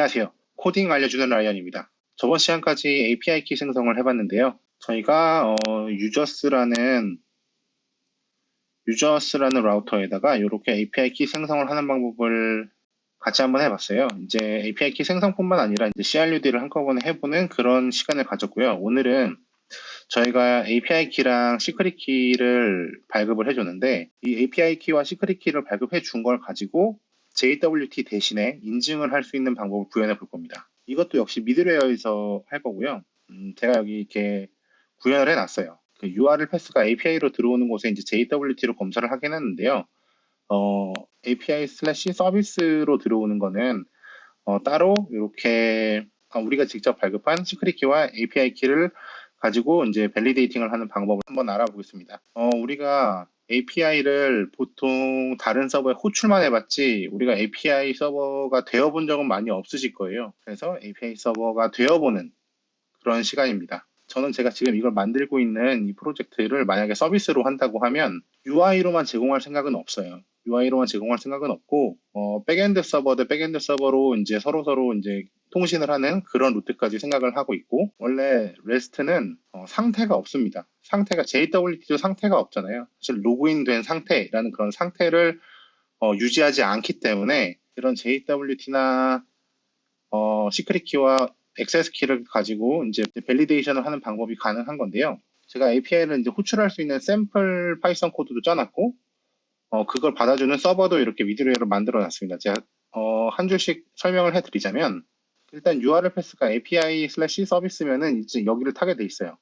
안녕하세요. 코딩 알려주는 라이언입니다. 저번 시간까지 API 키 생성을 해봤는데요. 저희가 유저스라는 라우터에다가 이렇게 API 키 생성을 하는 방법을 같이 한번 해봤어요. 이제 API 키 생성뿐만 아니라 이제 CRUD를 한꺼번에 해보는 그런 시간을 가졌고요. 오늘은 저희가 API 키랑 시크릿 키를 발급을 해줬는데 이 API 키와 시크릿 키를 발급해 준 걸 가지고 JWT 대신에 인증을 할 수 있는 방법을 구현해 볼 겁니다. 이것도 역시 미드웨어에서 할 거고요. 제가 여기 이렇게 구현을 해놨어요. 그 URL 패스가 API로 들어오는 곳에 이제 JWT로 검사를 하긴 했는데요. API 슬래시 서비스로 들어오는 거는 따로 이렇게 우리가 직접 발급한 시크릿 키와 API 키를 가지고 이제 밸리데이팅을 하는 방법을 한번 알아보겠습니다. 우리가 API를 보통 다른 서버에 호출만 해봤지 우리가 API 서버가 되어본 적은 많이 없으실 거예요. 그래서 API 서버가 되어보는 그런 시간입니다. 저는 제가 지금 이걸 만들고 있는 이 프로젝트를 만약에 서비스로 한다고 하면 UI로만 제공할 생각은 없어요. UI로만 제공할 생각은 없고 백엔드 서버 대 백엔드 서버로 이제 서로 이제 통신을 하는 그런 루트까지 생각을 하고 있고, 원래 REST는 상태가 없습니다. 상태가 JWT도 상태가 없잖아요. 사실 로그인된 상태라는 그런 상태를 유지하지 않기 때문에 이런 JWT나 시크릿 키와 액세스 키를 가지고 이제 밸리데이션을 하는 방법이 가능한 건데요. 제가 API를 이제 호출할 수 있는 샘플 파이썬 코드도 짜놨고, 그걸 받아주는 서버도 이렇게 미드웨어로 만들어 놨습니다. 제가 한 줄씩 설명을 해드리자면, 일단 URL 패스가 API 슬래시 서비스면은 이제 여기를 타게 돼 있어요.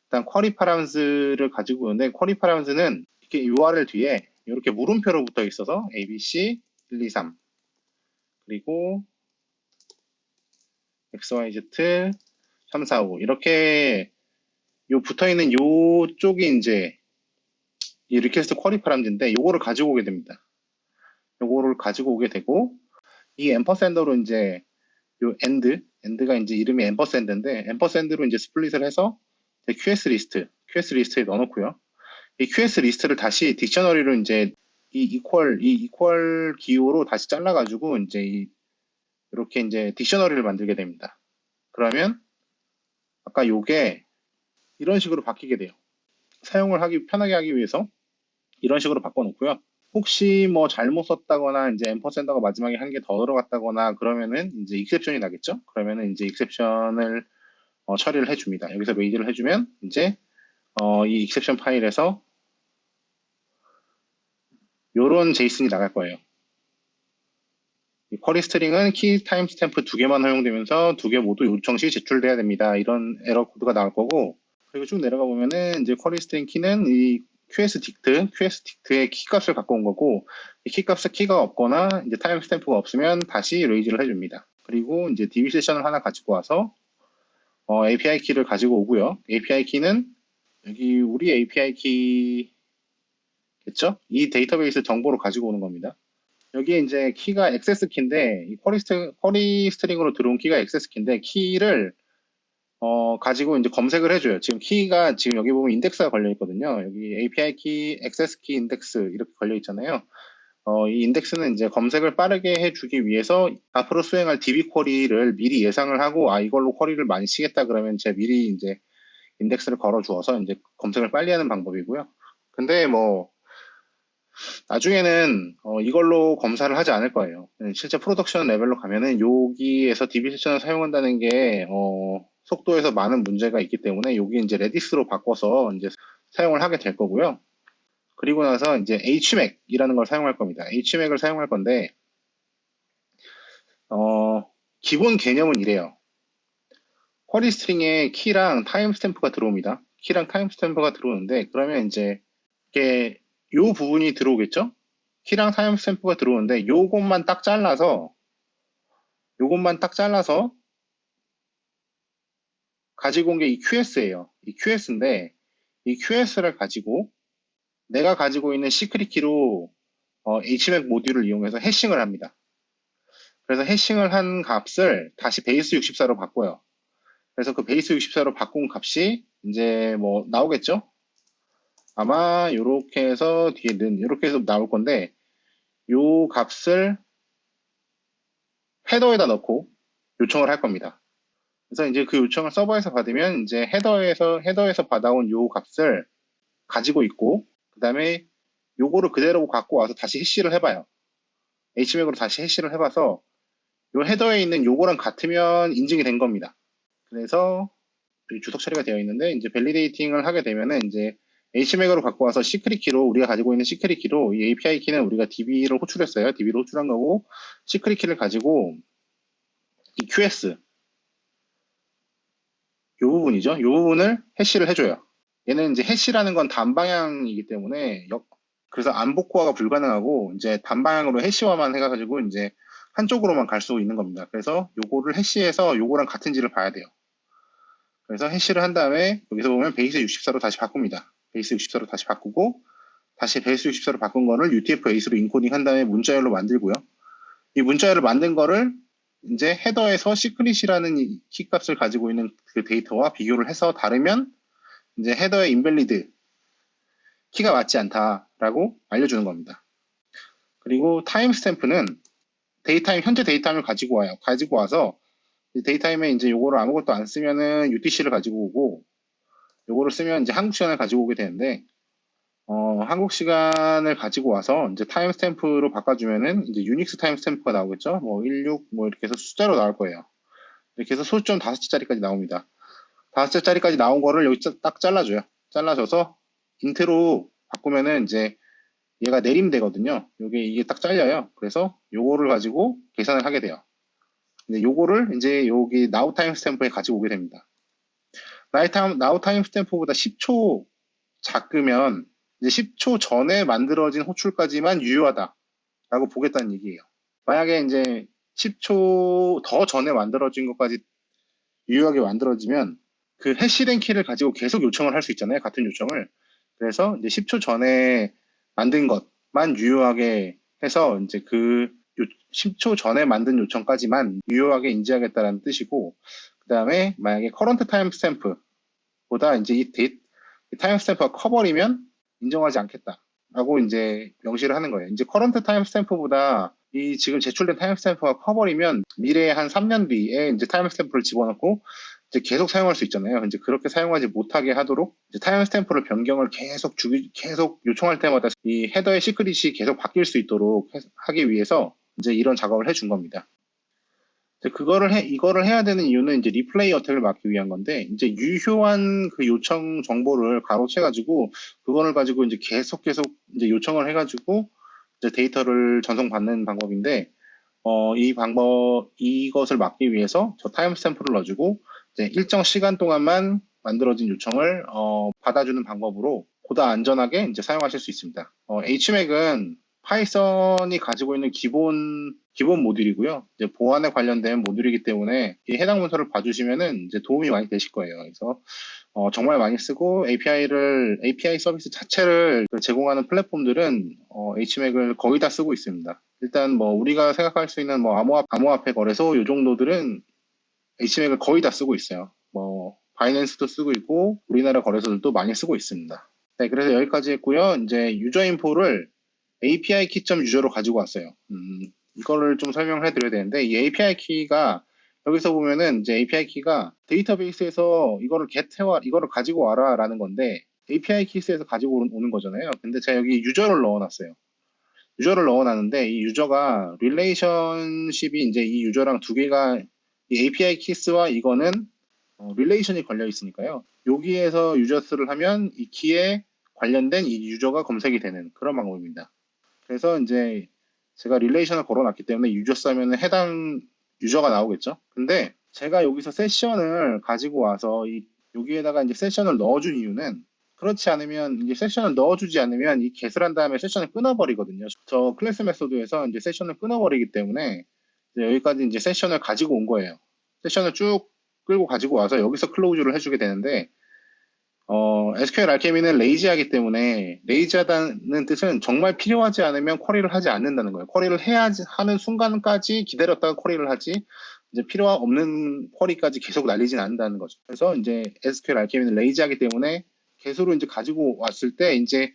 일단 쿼리 파라미터를 가지고 있는데, 쿼리 파라미터는 이렇게 URL 뒤에 이렇게 물음표로 붙어 있어서 ABC 1, 2, 3 그리고 XYZ 3, 4, 5 이렇게 요 붙어 있는 요쪽이 이제 이 리퀘스트 쿼리 파라미터인데, 요거를 가지고 오게 됩니다. 요거를 가지고 오게 되고, 이 앰퍼샌더로 이제 요 end가 이제 이름이 앰퍼샌드인데, 앰퍼샌드로 이제 스플릿을 해서 QS 리스트에 넣어놓고요. 이 QS 리스트를 다시 딕셔너리로 이제 이 이퀄 기호로 다시 잘라가지고 이제 이렇게 이제 딕셔너리를 만들게 됩니다. 그러면 아까 요게 이런 식으로 바뀌게 돼요. 사용을 편하게 하기 위해서 이런 식으로 바꿔놓고요. 혹시 뭐 잘못 썼다거나 이제 앰퍼샌더가 마지막에 한 개 더 들어갔다거나 그러면은 이제 익셉션이 나겠죠? 그러면은 이제 익셉션을 처리를 해줍니다. 여기서 레이즈를 해주면 이제 이 익셉션 파일에서 요런 제이슨이 나갈 거예요. 이 쿼리 스트링은 키 타임 스탬프 2개만 허용되면서 2개 모두 요청 시 제출돼야 됩니다. 이런 에러 코드가 나올 거고, 그리고 쭉 내려가 보면은 이제 쿼리 스트링 키는 이 QS 딕트의 키 값을 갖고 온 거고, 이 키 값에 키가 없거나 이제 타임 스탬프가 없으면 다시 레이즈를 해줍니다. 그리고 이제 DB 세션을 하나 가지고 와서 API 키를 가지고 오고요. API 키는 여기 우리 API 키겠죠? 이 데이터베이스 정보를 가지고 오는 겁니다. 여기에 이제 키가 액세스 키인데, 이 쿼리 스트링으로 들어온 키가 액세스 키인데, 키를 가지고 이제 검색을 해줘요. 지금 키가 지금 여기 보면 인덱스가 걸려 있거든요. 여기 API 키, 액세스 키 인덱스 이렇게 걸려 있잖아요. 이 인덱스는 이제 검색을 빠르게 해주기 위해서 앞으로 수행할 DB 쿼리를 미리 예상을 하고, 이걸로 쿼리를 많이 치겠다 그러면 제가 미리 이제 인덱스를 걸어 주어서 이제 검색을 빨리 하는 방법이고요. 근데 뭐 나중에는 이걸로 검사를 하지 않을 거예요. 실제 프로덕션 레벨로 가면은 여기에서 DB 세션을 사용한다는 게 속도에서 많은 문제가 있기 때문에 여기 이제 레디스로 바꿔서 이제 사용을 하게 될 거고요. 그리고 나서 이제 HMAC이라는 걸 사용할 겁니다. HMAC을 사용할 건데 기본 개념은 이래요. 쿼리 스트링에 키랑 타임 스탬프가 들어옵니다. 키랑 타임 스탬프가 들어오는데, 그러면 이제 이게 요 부분이 들어오겠죠? 키랑 타임 스탬프가 들어오는데 요것만 딱 잘라서 가지고 온 게 이 QS예요. 이 QS인데 이 QS를 가지고 내가 가지고 있는 시크릿 키로 HMAC 모듈을 이용해서 해싱을 합니다. 그래서 해싱을 한 값을 다시 베이스 64로 바꿔요. 그래서 그 베이스 64로 바꾼 값이 이제 뭐 나오겠죠? 아마 이렇게 해서 뒤에 이렇게 해서 나올 건데, 요 값을 헤더에다 넣고 요청을 할 겁니다. 그래서 이제 그 요청을 서버에서 받으면 이제 헤더에서 받아온 요 값을 가지고 있고, 그 다음에 요거를 그대로 갖고 와서 다시 해시를 해봐요. HMAC으로 다시 해시를 해봐서 요 헤더에 있는 요거랑 같으면 인증이 된 겁니다. 그래서 여기 주석 처리가 되어 있는데 이제 밸리데이팅을 하게 되면은 이제 HMAC으로 갖고 와서 시크릿 키로 우리가 가지고 있는 시크릿 키로 이 API 키는 우리가 DB를 호출했어요. DB를 호출한 거고 시크릿 키를 가지고 이 QS 요 부분이죠. 요 부분을 해시를 해줘요. 얘는 이제 해시라는 건 단방향이기 때문에 그래서 안복호화가 불가능하고 이제 단방향으로 해시화만 해가지고 이제 한쪽으로만 갈 수 있는 겁니다. 그래서 요거를 해시해서 요거랑 같은지를 봐야 돼요. 그래서 해시를 한 다음에 여기서 보면 베이스 64로 다시 바꿉니다. 베이스 64로 다시 바꾸고 다시 베이스 64로 바꾼 거를 UTF-8로 인코딩 한 다음에 문자열로 만들고요. 이 문자열을 만든 거를 이제 헤더에서 시크릿이라는 키값을 가지고 있는 그 데이터와 비교를 해서 다르면 이제 헤더의 인밸리드 키가 맞지 않다라고 알려주는 겁니다. 그리고 타임스탬프는 현재 데이타임을 가지고 와요. 가지고 와서 데이타임에 이제 요거를 아무것도 안 쓰면은 UTC를 가지고 오고 요거를 쓰면 이제 한국 시간을 가지고 오게 되는데 한국 시간을 가지고 와서 이제 타임스탬프로 바꿔주면은 이제 유닉스 타임스탬프가 나오겠죠. 뭐 16 뭐 이렇게 해서 숫자로 나올 거예요. 이렇게 해서 소수점 5자짜리까지 나옵니다. 5자짜리까지 나온 거를 여기 딱 잘라줘요. 잘라줘서 인트로 바꾸면은 이제 얘가 내림 되거든요. 이게 딱 잘려요. 그래서 요거를 가지고 계산을 하게 돼요. 근데 요거를 이제 여기 now 타임 스탬프에 가지고 오게 됩니다. now 타임 스탬프보다 10초 작으면 이제 10초 전에 만들어진 호출까지만 유효하다라고 보겠다는 얘기예요. 만약에 이제 10초 더 전에 만들어진 것까지 유효하게 만들어지면 그 해시된 키를 가지고 계속 요청을 할 수 있잖아요. 같은 요청을. 그래서 이제 10초 전에 만든 것만 유효하게 해서 이제 그 10초 전에 만든 요청까지만 유효하게 인지하겠다라는 뜻이고, 그 다음에 만약에 커런트 타임 스탬프보다 이제 이 타임 스탬프가 커버리면 인정하지 않겠다라고 이제 명시를 하는 거예요. 이제 커런트 타임 스탬프보다 이 지금 제출된 타임 스탬프가 커버리면 미래에 한 3년 뒤에 이제 타임 스탬프를 집어넣고 이제 계속 사용할 수 있잖아요. 이제 그렇게 사용하지 못하게 하도록 이제 타임 스탬프를 변경을 계속 요청할 때마다 이 헤더의 시크릿이 계속 바뀔 수 있도록 하기 위해서 이제 이런 작업을 해준 겁니다. 이거를 해야 되는 이유는 이제 리플레이 어택을 막기 위한 건데, 이제 유효한 그 요청 정보를 가로채가지고, 그거를 가지고 이제 계속 이제 요청을 해가지고, 이제 데이터를 전송받는 방법인데, 이것을 막기 위해서 저 타임스탬프를 넣어주고, 이제 일정 시간 동안만 만들어진 요청을, 받아주는 방법으로 보다 안전하게 이제 사용하실 수 있습니다. HMAC은 파이썬이 가지고 있는 기본 모듈이고요. 이제 보안에 관련된 모듈이기 때문에 이 해당 문서를 봐주시면은 이제 도움이 많이 되실 거예요. 그래서 정말 많이 쓰고 API 서비스 자체를 제공하는 플랫폼들은 HMAC을 거의 다 쓰고 있습니다. 일단 뭐 우리가 생각할 수 있는 뭐 암호화폐 거래소 요 정도들은 HMAC을 거의 다 쓰고 있어요. 뭐 바이낸스도 쓰고 있고 우리나라 거래소들도 많이 쓰고 있습니다. 네, 그래서 여기까지 했고요. 이제 유저 인포를 API 키.점 유저로 가지고 왔어요. 이거를 좀 설명을 해드려야 되는데 이 API 키가 여기서 보면은 이제 API 키가 데이터베이스에서 이거를 가지고 와라라는 건데 API 키스에서 가지고 오는 거잖아요. 근데 제가 여기 유저를 넣어놨어요. 유저를 넣어놨는데 이 유저가 릴레이션십이 이제 이 유저랑 두 개가 이 API 키스와 이거는 릴레이션이 걸려 있으니까요. 여기에서 유저스를 하면 이 키에 관련된 이 유저가 검색이 되는 그런 방법입니다. 그래서 이제 제가 릴레이션을 걸어놨기 때문에 유저스 하면 해당 유저가 나오겠죠. 근데 제가 여기서 세션을 가지고 와서 여기에다가 이제 세션을 넣어준 이유는 그렇지 않으면 이제 세션을 넣어주지 않으면 이 get을 한 다음에 세션을 끊어버리거든요. 저 클래스 메소드에서 이제 세션을 끊어버리기 때문에 이제 여기까지 이제 세션을 가지고 온 거예요. 세션을 쭉 끌고 가지고 와서 여기서 클로즈를 해주게 되는데 SQL 알케미는 레이지하기 때문에 레이지하다는 뜻은 정말 필요하지 않으면 쿼리를 하지 않는다는 거예요. 쿼리를 하는 순간까지 기다렸다가 쿼리를 하지 이제 필요 없는 쿼리까지 계속 날리진 않는다는 거죠. 그래서 이제 SQL 알케미는 레이지하기 때문에 get으로 이제 가지고 왔을 때 이제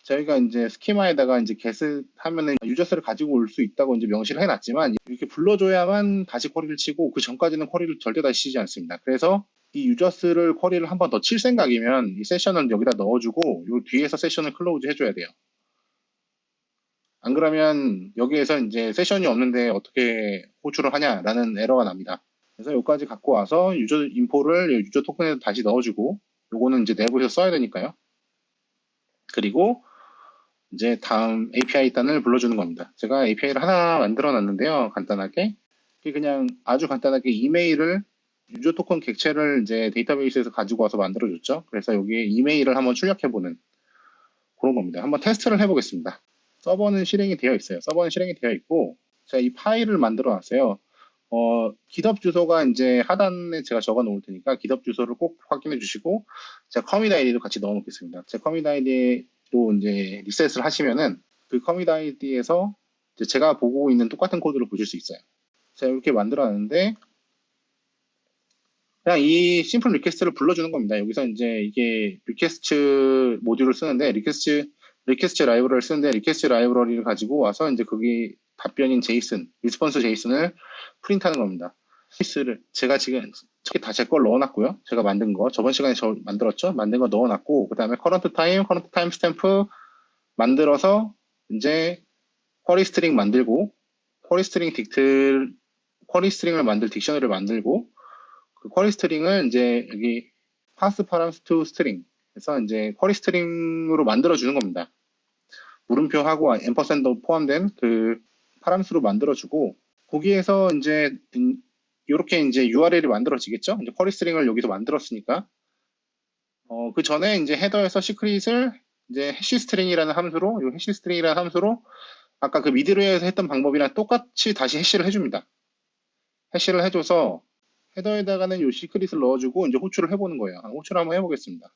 저희가 이제 스키마에다가 이제 get 하면은 유저스를 가지고 올 수 있다고 이제 명시를 해놨지만 이렇게 불러줘야만 다시 쿼리를 치고 그 전까지는 쿼리를 절대 다시 치지 않습니다. 그래서 이 유저스를 쿼리를 한 번 더 칠 생각이면 이 세션을 여기다 넣어주고 요 뒤에서 세션을 클로즈 해줘야 돼요. 안 그러면 여기에서 이제 세션이 없는데 어떻게 호출을 하냐라는 에러가 납니다. 그래서 여기까지 갖고 와서 유저 인포를 유저 토큰에 다시 넣어주고 요거는 이제 내부에서 써야 되니까요. 그리고 이제 다음 API 단을 불러주는 겁니다. 제가 API를 하나 만들어 놨는데요. 간단하게. 이게 그냥 아주 간단하게 이메일을 유저 토큰 객체를 이제 데이터베이스에서 가지고 와서 만들어줬죠. 그래서 여기에 이메일을 한번 출력해보는 그런 겁니다. 한번 테스트를 해보겠습니다. 서버는 실행이 되어 있어요. 서버는 실행이 되어 있고, 제가 이 파일을 만들어 놨어요. GitHub 주소가 이제 하단에 제가 적어 놓을 테니까 GitHub 주소를 꼭 확인해 주시고, 제가 커밋 아이디도 같이 넣어 놓겠습니다. 제 커밋 아이디로 이제 리셋을 하시면은 그 커밋 아이디에서 제가 보고 있는 똑같은 코드를 보실 수 있어요. 제가 이렇게 만들어 놨는데, 그냥 이 심플 리퀘스트를 불러주는 겁니다. 여기서 이제 이게 리퀘스트 모듈을 쓰는데, 리퀘스트 라이브러리를 쓰는데, 리퀘스트 라이브러리를 가지고 와서 이제 거기 답변인 제이슨, 리스폰스 제이슨을 프린트하는 겁니다. 케이스를 제가 지금 저게 다 제 걸 넣어놨고요. 제가 만든 거 저번 시간에 저 만들었죠. 만든 거 넣어놨고 그 다음에 커런트 타임 스탬프 만들어서 이제 쿼리 스트링 만들고 쿼리 스트링을 만들 딕셔너리를 만들고 그 쿼리 스트링을 이제 여기 파스 파람스 투 스트링 그래서 이제 쿼리 스트링으로 만들어 주는 겁니다. 물음표하고 앰퍼샌드 포함된 그 파람스로 만들어 주고 거기에서 이제 이렇게 이제 URL이 만들어지겠죠. 이제 쿼리 스트링을 여기서 만들었으니까 그 전에 이제 헤더에서 시크릿을 이제 해시 스트링이라는 함수로 이 해시 스트링이라는 함수로 아까 그 미드웨어에서 했던 방법이랑 똑같이 다시 해시를 해줍니다. 해시를 해줘서 헤더에다가는 이 시크릿을 넣어주고 이제 호출을 해보는 거예요. 호출 한번 해보겠습니다.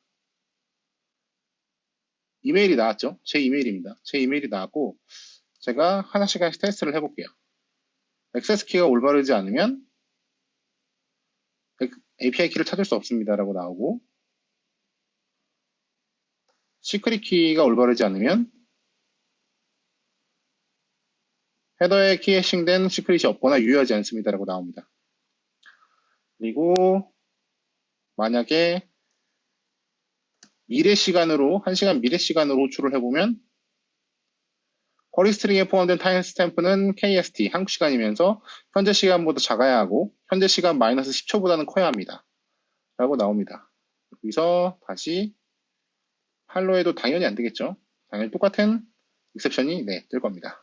이메일이 나왔죠? 제 이메일입니다. 제 이메일이 나왔고 제가 하나씩 테스트를 해볼게요. 액세스 키가 올바르지 않으면 API 키를 찾을 수 없습니다라고 나오고 시크릿 키가 올바르지 않으면 헤더에 키 해싱된 시크릿이 없거나 유효하지 않습니다라고 나옵니다. 그리고 만약에 미래 시간으로 1시간 미래 시간으로 호출을 해보면 쿼리 스트링에 포함된 타임 스탬프는 KST 한국 시간이면서 현재 시간보다 작아야 하고 현재 시간 마이너스 10초보다는 커야 합니다. 라고 나옵니다. 여기서 다시 할로 해도 당연히 안 되겠죠. 당연히 똑같은 익셉션이 뜰 겁니다.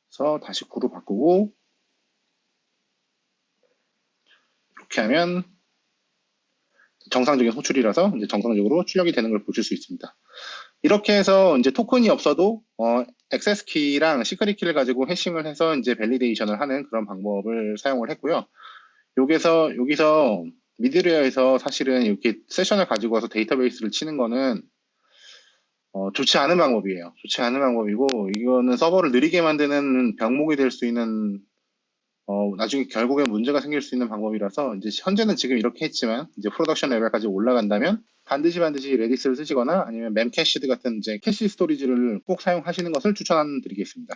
그래서 다시 9로 바꾸고 이렇게 하면 정상적인 호출이라서 이제 정상적으로 출력이 되는 걸 보실 수 있습니다. 이렇게 해서 이제 토큰이 없어도 액세스 키랑 시크릿 키를 가지고 해싱을 해서 이제 밸리데이션을 하는 그런 방법을 사용을 했고요. 여기서 미드웨어에서 사실은 이렇게 세션을 가지고 와서 데이터베이스를 치는 거는 좋지 않은 방법이에요. 좋지 않은 방법이고 이거는 서버를 느리게 만드는 병목이 될 수 있는 나중에 결국에 문제가 생길 수 있는 방법이라서 이제 현재는 지금 이렇게 했지만 이제 프로덕션 레벨까지 올라간다면 반드시 레디스를 쓰시거나 아니면 멤캐시드 같은 이제 캐시 스토리지를 꼭 사용하시는 것을 추천드리겠습니다.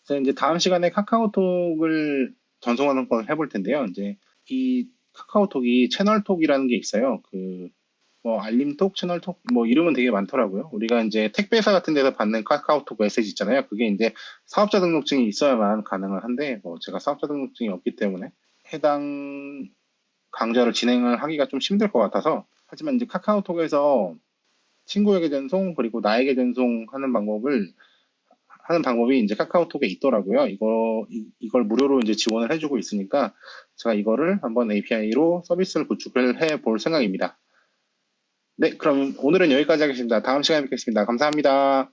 그래서 이제 다음 시간에 카카오톡을 전송하는 걸 해볼 텐데요. 이제 이 카카오톡이 채널톡이라는 게 있어요. 뭐 알림톡, 채널톡, 뭐 이름은 되게 많더라고요. 우리가 이제 택배사 같은 데서 받는 카카오톡 메시지 있잖아요. 그게 이제 사업자 등록증이 있어야만 가능을 한데, 제가 사업자 등록증이 없기 때문에 해당 강좌를 진행을 하기가 좀 힘들 것 같아서, 하지만 이제 카카오톡에서 친구에게 전송, 그리고 나에게 전송하는 방법이 이제 카카오톡에 있더라고요. 이걸 무료로 이제 지원을 해주고 있으니까, 제가 이거를 한번 API로 서비스를 구축을 해 볼 생각입니다. 네, 그럼 오늘은 여기까지 하겠습니다. 다음 시간에 뵙겠습니다. 감사합니다.